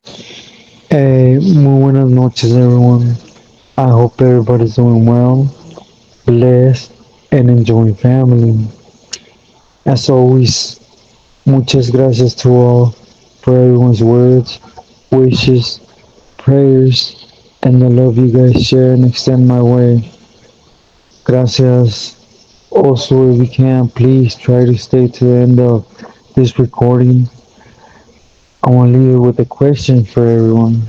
Hey, muy buenas noches, everyone. I hope everybody's doing well, blessed, and enjoying family. As always, muchas gracias to all for everyone's words, wishes, prayers, and the love you guys share and extend my way. Gracias. Also, if you can, please try to stay to the end of this recording. I want to leave you with a question for everyone.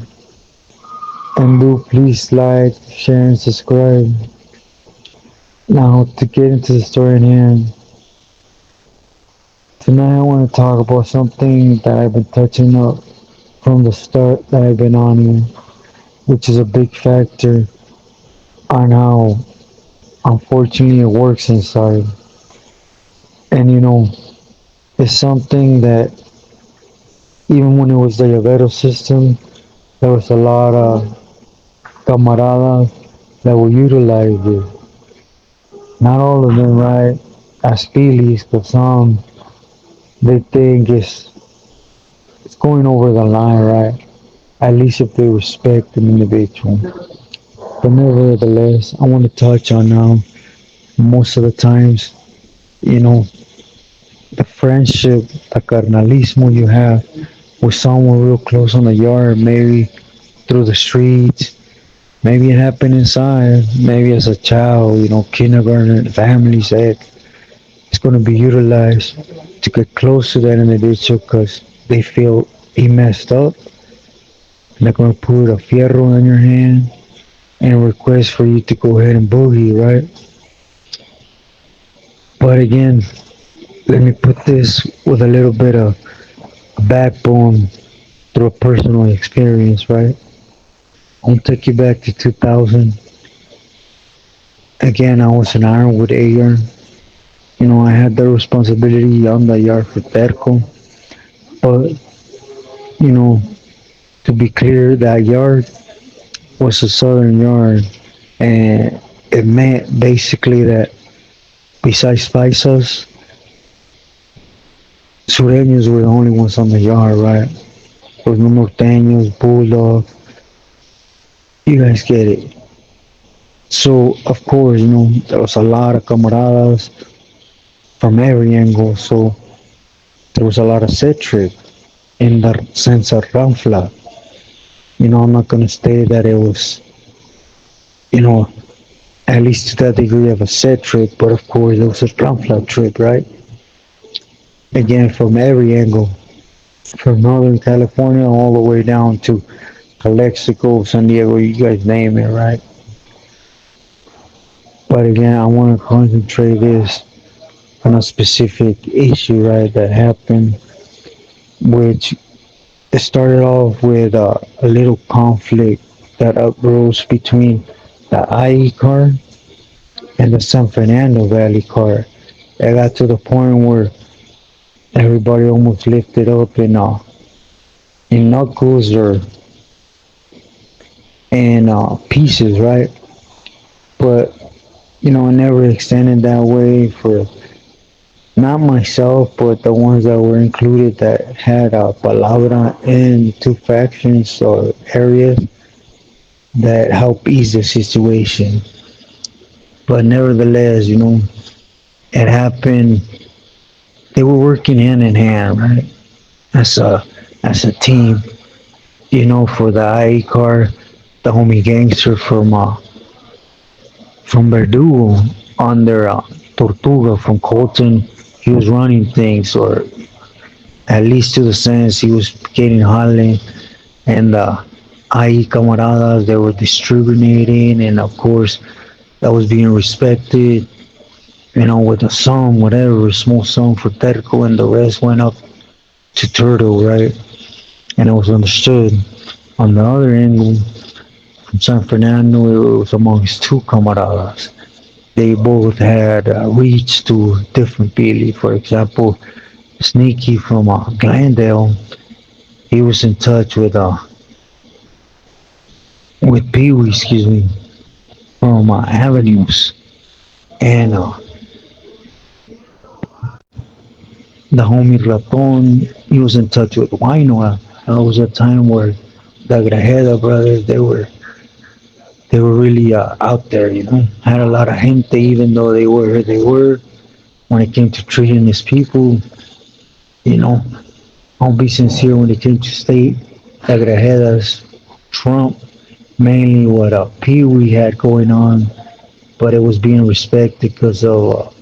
And do please like, share, and subscribe. Now, to get into the story in hand, tonight I want to talk about something that I've been touching up from the start that I've been on here, which is a big factor on how unfortunately it works inside. And it's something that even when it was the llavero system, there was a lot of camaradas that will utilize it. Not all of them, right? As feelies, but some they think it's going over the line, right? At least if they respect an individual. But nevertheless, I want to touch on most of the times, you know, the friendship, the carnalismo you have with someone real close on the yard, maybe through the streets, maybe it happened inside, maybe as a child, kindergarten, family said it's going to be utilized to get close to that individual because they feel he messed up. They're going to put a fierro in your hand and request for you to go ahead and boogie, right? But again, let me put this with a little bit of a backbone through a personal experience, right? I'll take you back to 2000. Again, I was an ironwood agent. I had the responsibility on the yard for Terco. But, you know, to be clear, that yard was a southern yard. And it meant basically that besides paisas, sureños were the only ones on the yard, right? There was no norteños, bulldogs. You guys get it. So, of course, there was a lot of camaradas from every angle. So, there was a lot of citric in the sense of ramfla. I'm not going to say that it was, you know, at least to that degree of a citric, but of course, it was a ramfla trip, right? Again, from every angle, from Northern California all the way down to Calexico, San Diego, you guys name it, right? But again, I want to concentrate this on a specific issue, right, that happened, which it started off with a little conflict that arose between the IE car and the San Fernando Valley car. It got to the point where everybody almost lifted up in knuckles or in pieces, right? But it never extended that way for not myself, but the ones that were included that had a palabra in two factions or areas that help ease the situation. But nevertheless, it happened. They were working hand in hand, right? As a team. For the IE car, the homie gangster from Verdugo on their Tortuga from Colton, he was running things, or at least to the sense he was getting Harlem and the IE camaradas they were distributing, and of course that was being respected. With a sum, whatever, a small sum for Terco, and the rest went up to Turtle, right? And it was understood. On the other end, from San Fernando, it was amongst two camaradas. They both had reach to different Billy. For example, Sneaky from Glendale, he was in touch with Peewee, excuse me, from Avenues, and the homie Raton, he was in touch with Wino. That was a time where the Grajeda brothers, they were really out there, had a lot of gente, even though they were when it came to treating his people, you know, I'll be sincere when it came to state, the Grajedas, Trump, mainly what Peewee had going on, but it was being respected because of,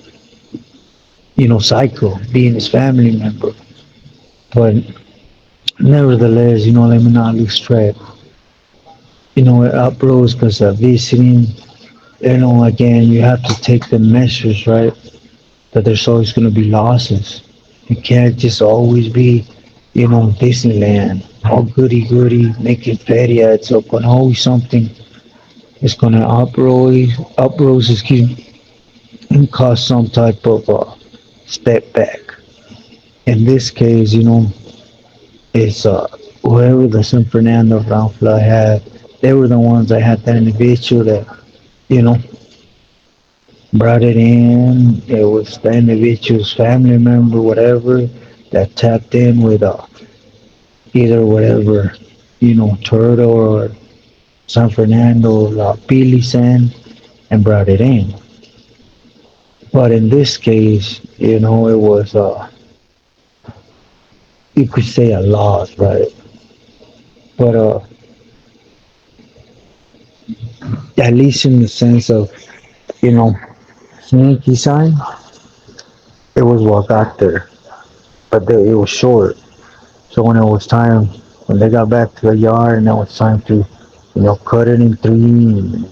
Psycho being his family member. But nevertheless, let me not lose track. It uprose because visiting, again, you have to take the measures, right? That there's always going to be losses. You can't just always be, Disneyland, all goody goody, making feria. It's going to always something. It's going to uprose, excuse me, and cause some type of step back. In this case, it's whoever the San Fernando ground flood had, they were the ones that had that individual that, you know, brought it in. It was the individual's family member, whatever, that tapped in with either whatever, Turtle or San Fernando, Pili sand and brought it in. But in this case, it was, you could say a loss, right? But at least in the sense of, you know, sneaky sign, it was what got there. But it was short. So when it was time, when they got back to the yard and it was time to, cut it in three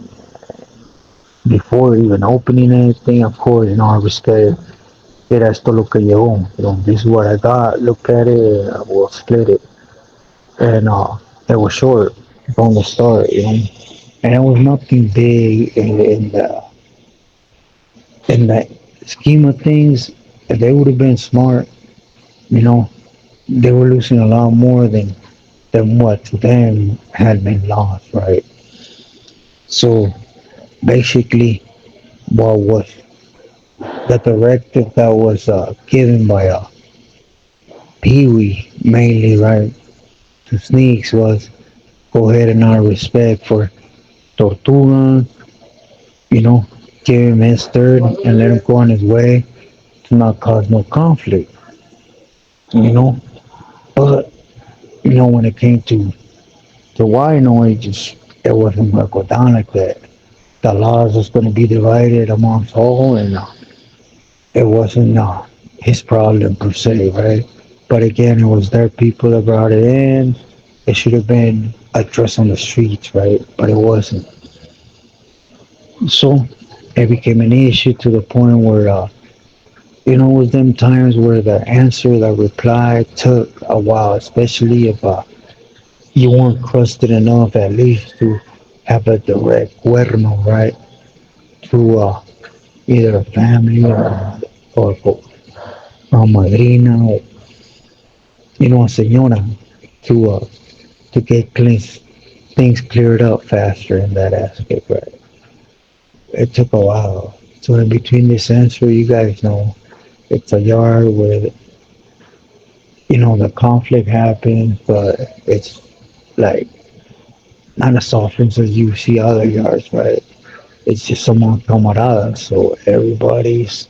before even opening anything, of course, I respect, era esto lo que llegó. This is what I got. Look at it. I will split it. And it was short from the start. And it was nothing big in the scheme of things. If they would have been smart, you know, they were losing a lot more than what to them had been lost, right? So basically, what was the directive that was given by Pee-wee mainly, right, to Sneaks was go ahead and out of respect for Tortuga, you know, give him his third and let him go on his way to not cause no conflict, you know. But when it came to wino, it wasn't gonna go down like that. The laws was gonna be divided amongst all, and it wasn't his problem per se, right? But again, it was their people that brought it in. It should have been addressed on the streets, right? But it wasn't. So it became an issue to the point where, it was them times where the answer, the reply took a while, especially if you weren't crusted enough at least to have a direct cuerno, right? To either a family or madrina or, a señora to get things cleared up faster in that aspect, right? It took a while. So in between this answer, you guys know it's a yard where the conflict happens, but it's like not as often as you see other yards, right? It's just among camaradas, so everybody's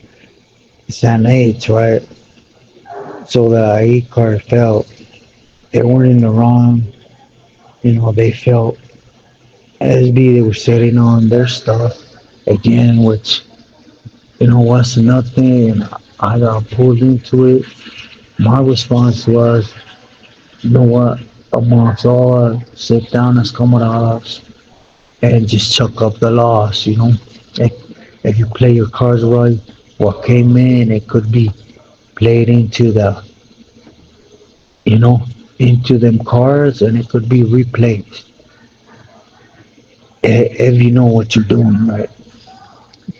same age, right? So the E card felt they weren't in the wrong. They felt SB they were sitting on their stuff again, which was nothing, and I got pulled into it. My response was, you know what, amongst all, sit down as camaradas and just chuck up the loss. If, if you play your cards right, what came in, it could be played you know, into them cards, and it could be replaced if you know what you're doing, right?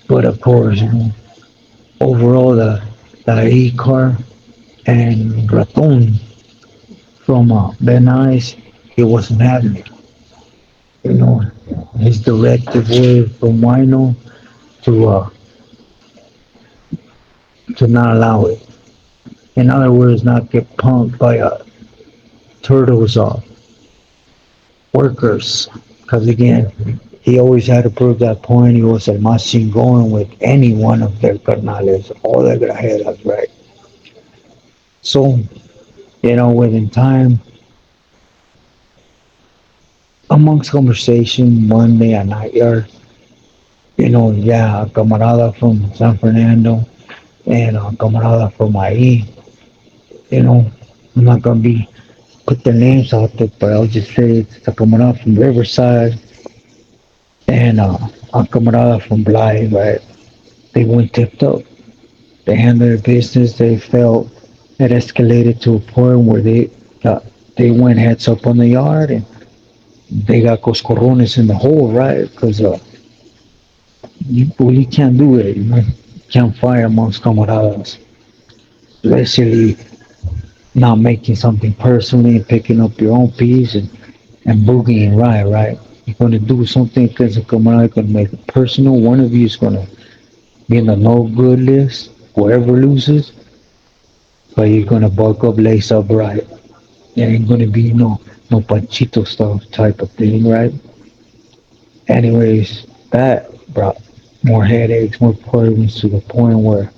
But of course, overall, the E card and Raton from Ben Ice, he wasn't having it. You know, his directive was from Wino to not allow it. In other words, not get punked by turtles off. workers. Because again, he always had to prove that point. He was el más chingón with any one of their carnales, all their grajeras, right? So, within time, amongst conversation, one day at night yard, yeah, a camarada from San Fernando and a camarada from ahí, I'm not gonna be put their names out there, but I'll just say it's a camarada from Riverside and a camarada from Blythe, right? They went tipped up. They handled their business. They felt it escalated to a point where got, they went heads up on the yard and they got coscorrones in the hole, right? Because you can't do it. Can't fight amongst camaradas, especially not making something personally and picking up your own piece and boogieing right? You're gonna do something because a camarada gonna make it personal. One of you is gonna be in the no good list, whoever loses, but you're gonna buck up, lace up right. There ain't gonna be no panchito stuff type of thing, right? Anyways, that brought more headaches, more problems to the point where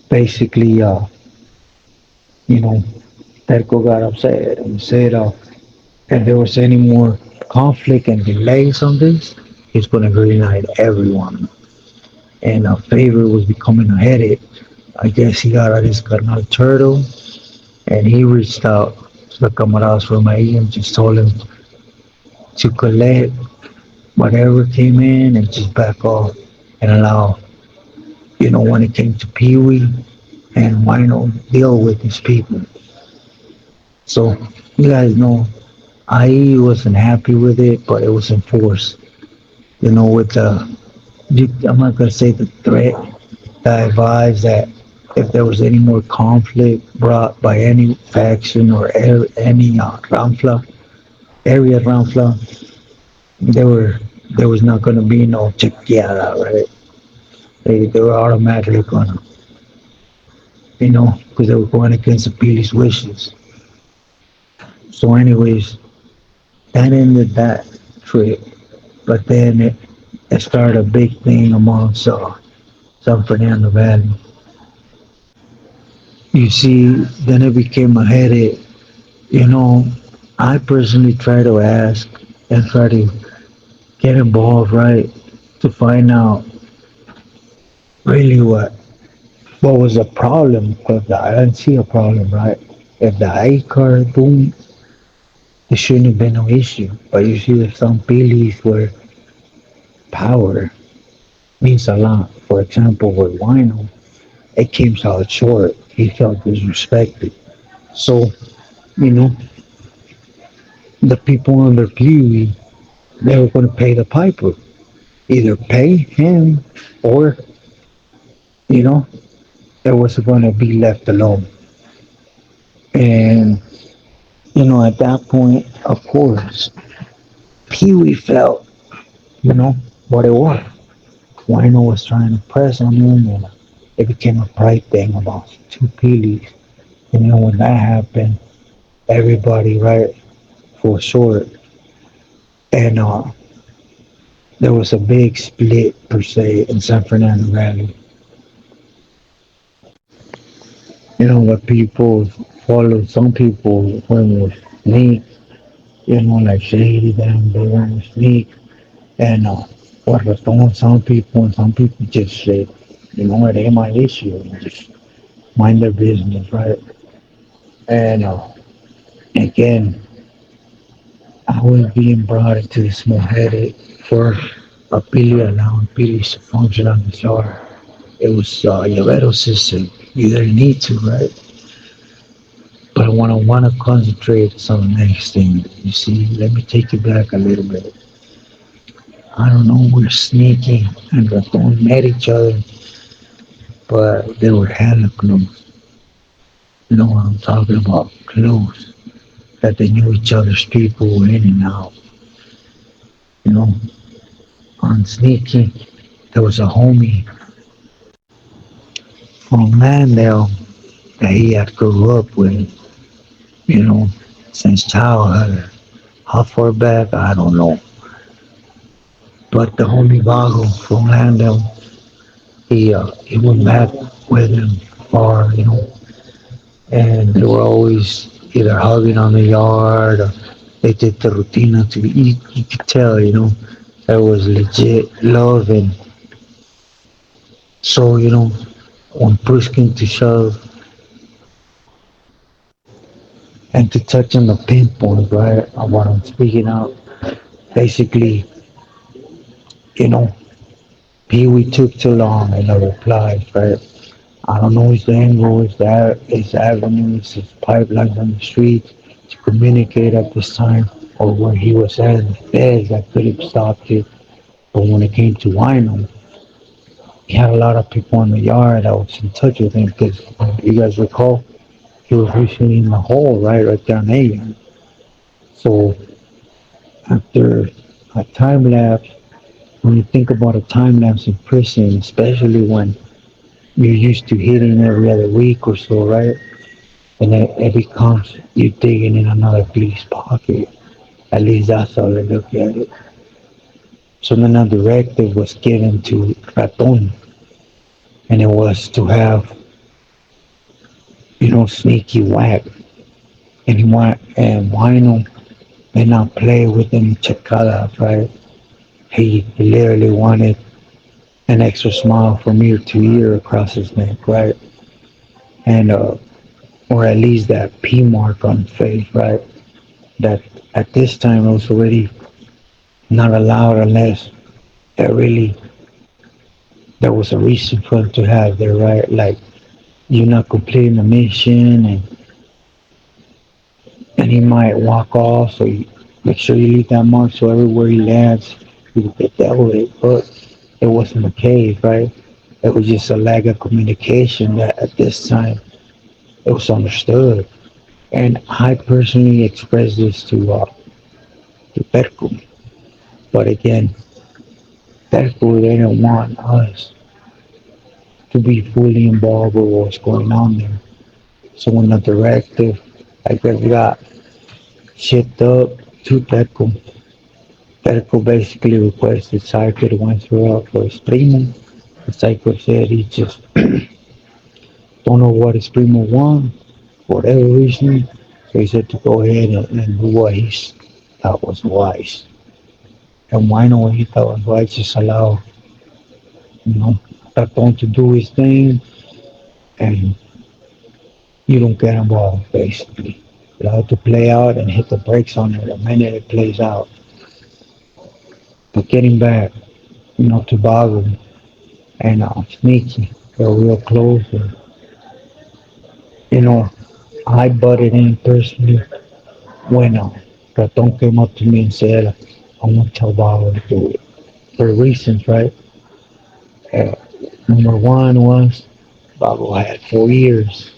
basically, you know, Terco got upset and said if there was any more conflict and delays on this, he's gonna green light everyone. And a favor was becoming a headache. I guess he got out his carnal turtle and he reached out to the camaradas from ahí and just told him to collect whatever came in and just back off and allow, when it came to peewee and wino, deal with these people. So you guys know I wasn't happy with it, but it was enforced. With I'm not gonna say the threat, the advice that if there was any more conflict brought by any faction or any Ramfla, area Ramfla, there were there was not gonna be no chequeada, right? They were automatically gonna, because they were going against the police wishes. So, anyways, that ended that trip. But then it started a big thing amongst San Fernando Valley. You see, then it became a headache. You know, I personally try to ask and try to get involved, right, to find out really what was the problem. Because I didn't see a problem, right? If the I card, boom, it shouldn't have been no issue. But you see, there's some beliefs where power means a lot. For example, with Wino, it came out short. He felt disrespected. So, you know, the people on their pew, they were going to pay the piper. Either pay him or, you know, it was going to be left alone. And, at that point, of course, Pee Wee felt, you know, what it was. Wino was trying to press on him, and it became a pride thing about two Peelies. And when that happened, everybody, right, for short. And there was a big split, per se, in San Fernando Valley. The people followed, some people went with Sneak, like Shady, them, they went with Sneak. And what was on some people, and some people just said, it ain't my issue, and just mind their business, right? And again, I was being brought into this small headache for a Billy allowing Billy to function on the yard. It was Llovedo system. You didn't need to, right? But I want to concentrate on the next thing. You see, let me take you back a little bit. I don't know, we're sneaking and Raton met each other, but they were hella close. You know what I'm talking about? Close. That they knew each other's people in and out. You know, on sneaking, there was a homie from Landale that he had grew up with, you know, since childhood. How far back? I don't know. But the homie Vago from Landell, he went back with him far, and they were always either hugging on the yard or they did the rutina to you could tell, that was legit love. And so, when push came to shove and to touch on the pinpoint, right, of what I'm speaking of, basically, you know, Pee-wee took too long in the replies, right? I don't know his angles, his avenues, his pipelines on the street to communicate at this time, or where he was at in the feds that could have stopped it. But when it came to wino, he had a lot of people in the yard that was in touch with him because you guys recall he was recently in the hole, right there in A. So after a time lapse, when you think about a time lapse in prison, especially when you're used to hitting every other week or so, right? And it becomes you digging in another police pocket. At least that's how I look at it. So then a directive was given to Raton, and it was to have, sneaky whack. And he want and Wino may not play with any chacadas, right? He literally wanted an extra smile from ear to ear across his neck, right? And or at least that P mark on his face, right? That at this time it was already not allowed unless there really there was a reason for him to have there, right? Like you're not completing the mission, and he might walk off, so you make sure you leave that mark so everywhere he lands, you can get that way. But it wasn't the case, right? It was just a lack of communication that at this time it was understood. And I personally expressed this to Perco, but again, Perco didn't want us to be fully involved with what's going on there. So when the directive, I guess, got shipped up to Perco, Perco basically requested Psycho to went through for his primo. The Psycho said he just don't know what his primo want, for whatever reason. So he said to go ahead and do what he thought was wise. And why not what he thought was wise, just allow, you know, Raton to do his thing and you don't get involved, basically. Allow it to play out and hit the brakes on it the minute it plays out. But getting back, to Bago and Sneaky, they're real close. And, you know, I butted in personally when Raton came up to me and said, I want to tell Bago to do it. For reasons, right? Uh, Number one was Bago had 4 years.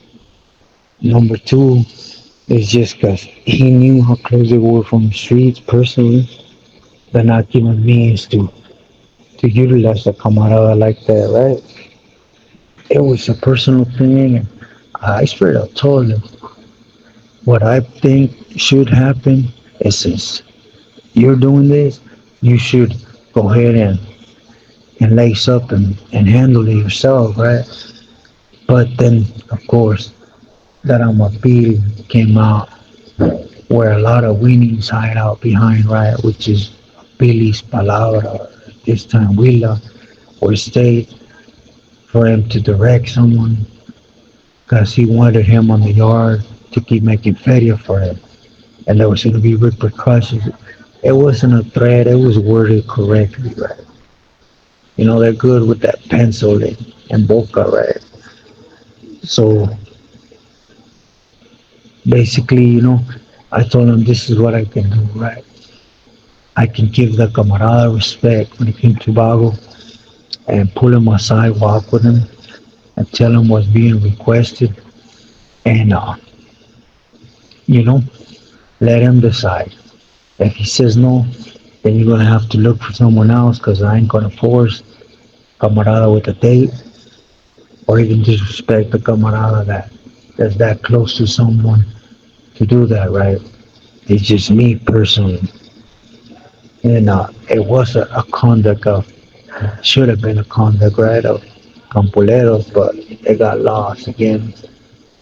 Number two is just because he knew how close they were from the streets personally, but not given means to utilize the camarada like that, right? It was a personal thing, and I straight up told him what I think should happen is since you're doing this, you should go ahead and lace up and handle it yourself, right? But then, of course, that appeal came out where a lot of winnings hide out behind, right? Which is Billy's palabra, this time Willa, or state for him to direct someone because he wanted him on the yard to keep making feria for him. And there was going to be repercussions. It wasn't a threat, it was worded correctly, right? They're good with that pencil and boca, right? So basically, I told him this is what I can do, right? I can give the camarada respect when it came to Bago and pull him aside, walk with him, and tell him what's being requested, and you know, let him decide. If he says no, then you're gonna have to look for someone else, cause I ain't gonna force camarada with a date or even disrespect the camarada that's that close to someone to do that, right? It's just me personally. And it was a conduct of, should have been a conduct, right, of Campoleros, but it got lost again.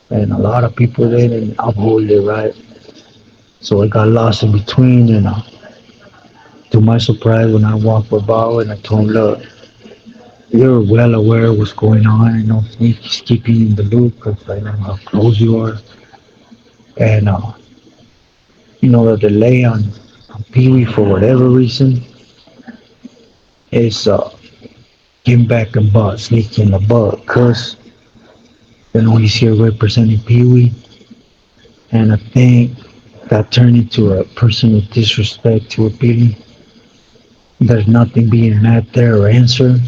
And a lot of people didn't uphold it, right? So it got lost in between. And to my surprise, when I walked by Bow and I told him, look, you're well aware of what's going on. I know Sneaky's keeping you in the loop because I know how close you are. And, the delay on Pee Wee for whatever reason is getting back and butt, Sneaky in the butt because, he's here representing Pee Wee. And I think that turned into a personal disrespect to a Billy. There's nothing being met there or answered.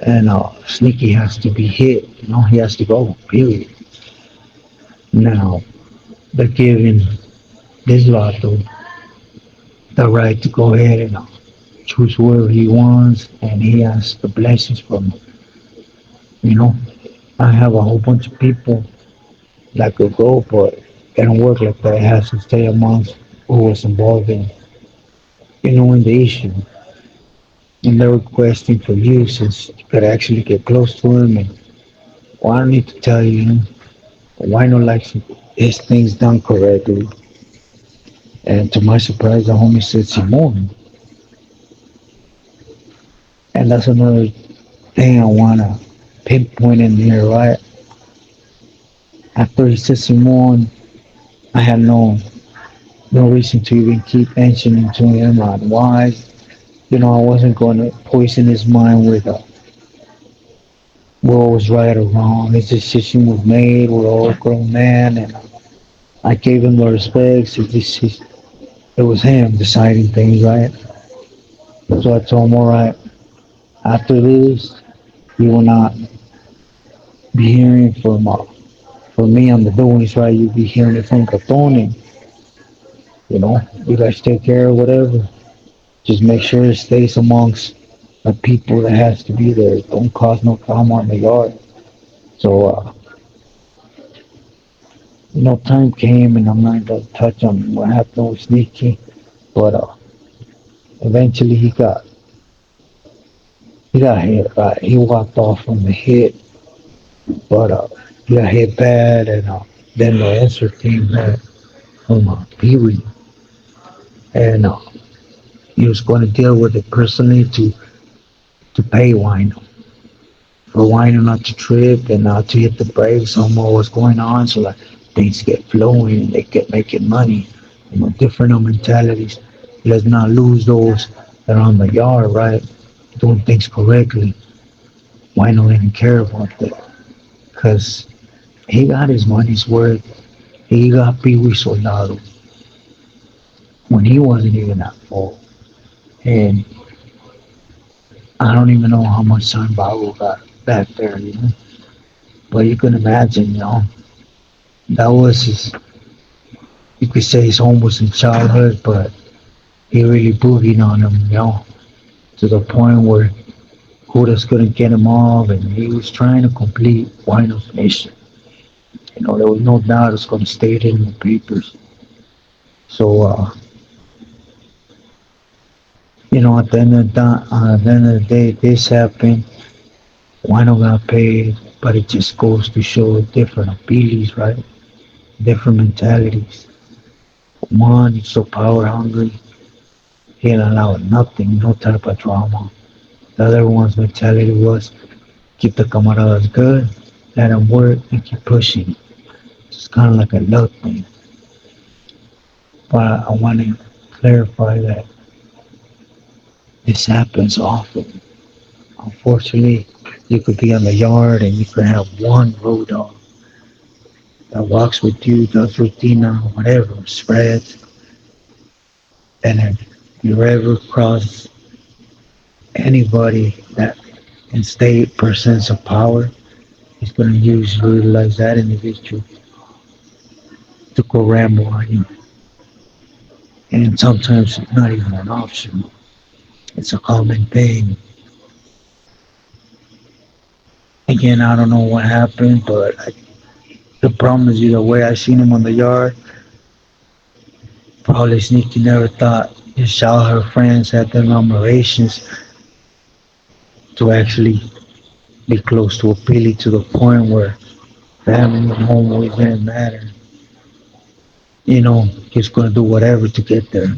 And Sneaky has to be hit. He has to go, period. Now, they're giving this vato the right to go ahead and choose whoever he wants, and he has the blessings from it. You know, I have a whole bunch of people that could go, but it don't work like that. It has to stay amongst who was involved in the issue. And they're requesting for you since you could actually get close to him. And well, I don't need to tell you, why not like his things done correctly. And to my surprise, the homie said Simone. And that's another thing I want to pinpoint in here, right? After he said Simone, I had no reason to even keep mentioning to him on why. I wasn't going to poison his mind with what was right or wrong. His decision was made. We're all grown men, and I gave him the respect. So it was him deciding things, right? So I told him, all right, after this, you will not be hearing from me on the doings, right? You'll be hearing it from Catone. You guys take care of whatever. Just make sure it stays amongst the people that has to be there. Don't cause no drama in the yard. So, time came, and I'm not gonna touch on what happened with Sneaky, but eventually he got hit. Right, he walked off from the hit, but he got hit bad, and then the answer came back from Pee Wee, and he was going to deal with it personally to pay Wino for Wino not to trip and not to hit the brakes on what was going on, so that things get flowing and they get making money. Different mentalities. Let's not lose those that are on the yard, right? Doing things correctly. Wino didn't care about that because he got his money's worth. He got Pee Wee Soldado when he wasn't even at fault. And I don't even know how much time Babu got back there. But you can imagine, that was his, you could say his home was in childhood, but he really boogied on him, to the point where Judas couldn't get him off, and he was trying to complete Wino's mission. There was no doubt it's going to state it in the papers. So, at the end of the day, this happened. Wino got paid, but it just goes to show different abilities, right? Different mentalities. One, he's so power hungry, he didn't allow nothing, no type of drama. The other one's mentality was keep the camaradas good, let them work, and keep pushing. It's kind of like a luck thing. But I want to clarify that this happens often. Unfortunately, you could be on the yard and you could have one road dog that walks with you, does routine or whatever, spreads, and if you ever cross anybody that can state percents of power, he's going to utilize that individual to go ramble on you. And sometimes it's not even an option. It's a common thing. Again, I don't know what happened, but the problem is either way. I seen him on the yard Probably Sneaky never thought his childhood friends had the admirations to actually be close to a Billy to the point where family and home always didn't matter. He's gonna do whatever to get there.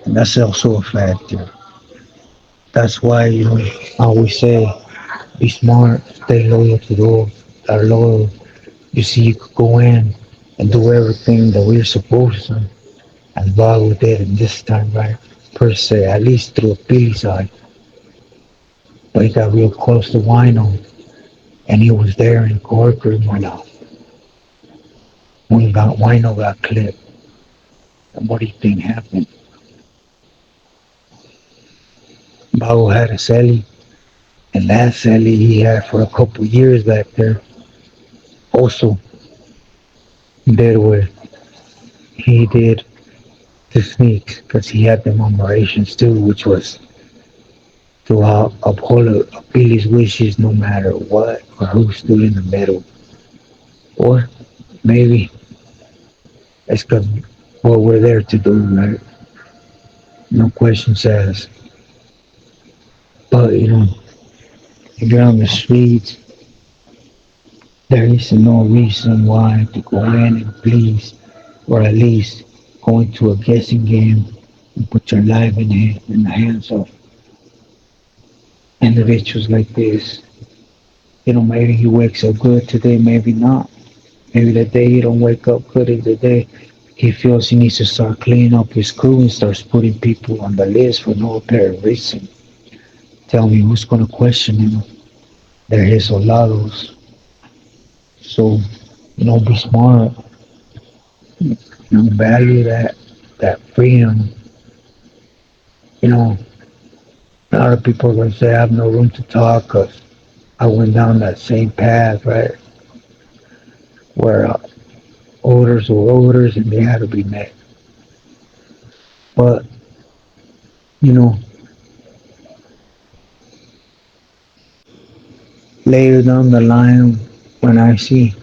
And that's also a factor. That's why, I always say be smart, stay loyal to those that are loyal. You see, you could go in and do everything that we're supposed to, as Vago did in this time, right? Per se, at least through a Billy side. But he got real close to Wino, and he was there in courtroom when Wino got clipped. And what do you think happened? Vago had a celly, and that celly he had for a couple years back there. Also, did what he did to Sneaks, because he had them operations too, which was to uphold Billy's wishes no matter what or who stood in the middle. Or maybe it's because what we're there to do, right? No questions asked. But if you're on the streets, there is no reason why to go in and please, or at least go into a guessing game and put your life in the hands of individuals like this. Maybe he wakes up good today, maybe not. Maybe the day he don't wake up good is the day he feels he needs to start cleaning up his crew and starts putting people on the list for no apparent reason. Tell me who's gonna question him? They're his soldados. So, be smart. Value that freedom. A lot of people are gonna say I have no room to talk because I went down that same path, right? Where orders were orders and they had to be met. But you know, later down the line, when I see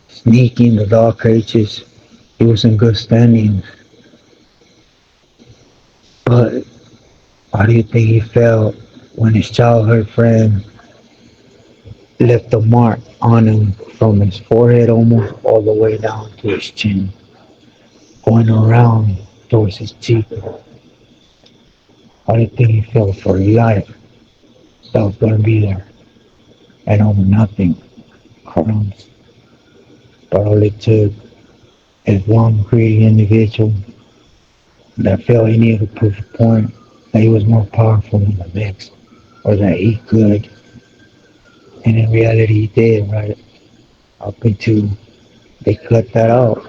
Sneaky in the dark ages, he was in good standing. But how do you think he felt when his childhood friend left a mark on him from his forehead almost all the way down to his chin, going around towards his cheek? How do you think he felt for life that was going to be there and over nothing? Crumbs. But all it took is one greedy individual that felt he needed to prove a point that he was more powerful in the mix or that he could. And in reality, he did, right? Up until they cut that out.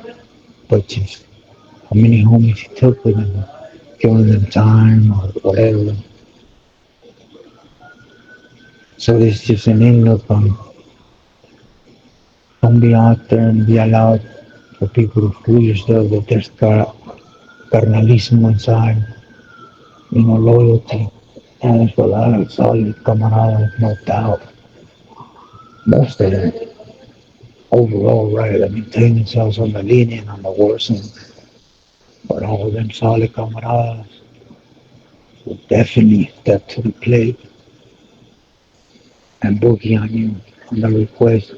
But just how many homies he took with him, giving them time or whatever. So this is just an ending on don't be out there and be allowed for people to fool yourself that there's carnalismo inside, loyalty. And there's a lot of solid camaradas, no doubt. Most of them overall right. I mean, taking themselves on the lenient, on the worst end, but all of them solid camaradas will definitely step to the plate and boogie on you on the request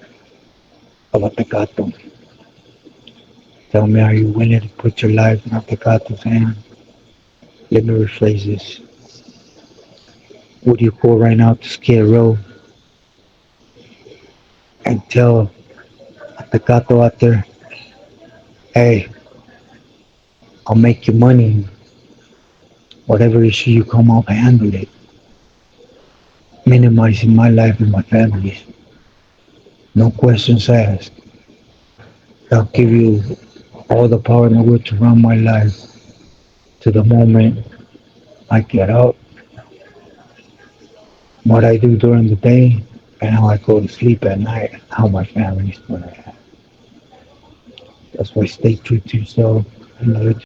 of a tecato. Tell me, are you willing to put your life in a tecato's hand? Let me rephrase this. Would you go right now to Skid Row and tell a tecato out there, hey, I'll make you money, whatever issue you come up, handle it, minimizing my life and my family's. No questions asked. I'll give you all the power in the world to run my life to the moment I get up, what I do during the day, and how I go to sleep at night, how my family's gonna have. That's why stay true to yourself and let